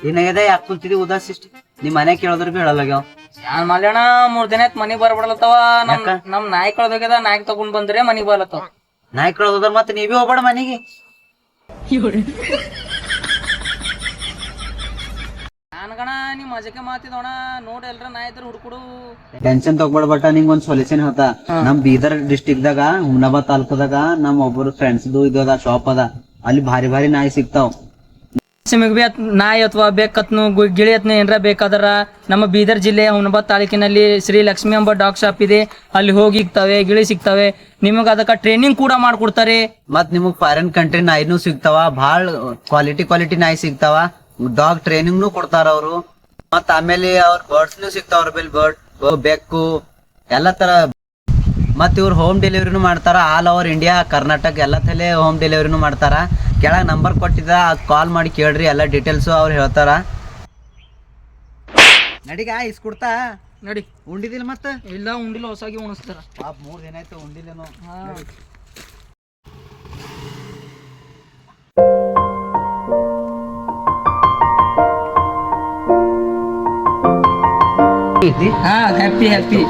ಏನಾಗಿದೆ ಯಾಕೆ ಕುಂತಿದಿ ಉದಾಸ್ ಇಷ್ಟ ನಿಮ್ ಮನೆ ಕೇಳೋದ್ರ ಬಿ ಹೇಳಲ್ಲಾಗ್ಯಾವ. ಯಾನ್ ಮಾಡ್ಯಾಣ 3 ದಿನ ಆಯ್ತು ಮನಿಗ್ ಬರ್ಬಿಡಲತ್ತವ. ನಮ್ ನಾಯಿ ಕಳ್ದೋಗ್ಯದ, ನಾಯಿಗ್ ತಗೊಂಡ್ ಬಂದ್ರೆ ಮನಿಗ್ ಬರ್ಲತ್ತವ. ನಾಯಿ ಕೇಳೋದ್ರ ಮತ್ತೆ ನೀವೇ ಹೋಗ್ಬೇಡ ಮನೆಗೆ. ನಾನ್ಗಣ ನೀ ಮಜಕ್ಕೆ ಮಾತಿದೋಣ, ನೋಡಿ ಎಲ್ರ ನಾಯಿ ಇದ್ರ ಹುಡ್ಕುಡು. ಟೆನ್ಷನ್ ತಗೊಬೇಡ ಬಟ್ ನಿಂಗ್ ಒಂದ್ ಸೊಲ್ಯೂಷನ್ ಹೇಳ್ತಾ. ನಮ್ ಬೀದರ್ ಡಿಸ್ಟ್ರಿಕ್ಟ್ ದಾಗ ಹುಮ್ನಾಬಾದ್ ತಾಲೂಕದಾಗ ನಮ್ ಒಬ್ಬರು ಫ್ರೆಂಡ್ಸ್ ಇದು ಅದ ಶಾಪ್ ಅದ, ಅಲ್ಲಿ ಭಾರಿ ಭಾರಿ ನಾಯಿ ಸಿಗ್ತಾವ್. ಸಿಮಿಗ್ ಬಿ ನಾಯಿ ಅಥವಾ ಬೇಕತ್ನು ಗಿಳಿ ಅತ್ನು ಏನ್ರ ಬೇಕಾದ್ರ ನಮ್ಮ ಬೀದರ್ ಜಿಲ್ಲೆಯ ಹುಮ್ನಾಬಾದ್ ತಾಲೂಕಿನಲ್ಲಿ ಶ್ರೀ ಲಕ್ಷ್ಮಿ ಎಂಬ ಡಾಗ್ ಶಾಪ್ ಇದೆ, ಅಲ್ಲಿ ಹೋಗಿ ಸಿಗ್ತವೆ, ಗಿಳಿ ಸಿಗ್ತವೆ. ನಿಮಗ ಅದಕ್ಕ ಟ್ರೈನಿಂಗ್ ಕೂಡ ಮಾಡ್ಕೊಡ್ತಾರೆ. ಮತ್ ನಿಮಗ್ ಫಾರಿನ್ ಕಂಟ್ರಿ ನಾಯಿನೂ ಸಿಗ್ತಾವ, ಭಾಳ ಕ್ವಾಲಿಟಿ ನಾಯಿ ಸಿಗ್ತಾವ. ಡಾಗ್ ಟ್ರೈನಿಂಗ್ನು ಕೊಡ್ತಾರ ಅವರು. ಮತ್ ಆಮೇಲೆ ಅವ್ರ ಬರ್ಡ್ಸ್ನು ಸಿಗ್ತಾವ, ಅವ್ರ ಬೆಲ್ ಬರ್ಡ್, ಬೆಕ್ಕು ಎಲ್ಲಾ ತರ. ಮತ್ ಇವ್ರು ಹೋಮ್ ಡೆಲಿವರಿನು ಮಾಡ್ತಾರ, ಆಲ್ ಓವರ್ ಇಂಡಿಯಾ, ಕರ್ನಾಟಕ ಎಲ್ಲ ತಲೆ ಹೋಮ್ ಡೆಲಿವರಿನು ಮಾಡ್ತಾರ. ಕೆಳಗ್ ನಂಬರ್ ಕೊಟ್ಟಿದ, ಕಾಲ್ ಮಾಡಿ ಕೇಳ್ರಿ, ಎಲ್ಲ ಡೀಟೇಲ್ಸ್ ಅವ್ರು ಹೇಳ್ತಾರ. ನಡಿಗ ಇಸ್ಕೊಡ್ತಾ ನಡಿ. ಉಂಡಿದಿಲ್ಲ ಮತ್ತ? ಇಲ್ಲ ಉಂಡಿಲ್ಲ, ಹೊಸಾಗಿ ಉಣಿಸ್ತಾರ. 3 ದಿನ ಆಯ್ತು ಉಂಡಿಲ್ಲೇನೋ. ಹ್ಯಾಪಿ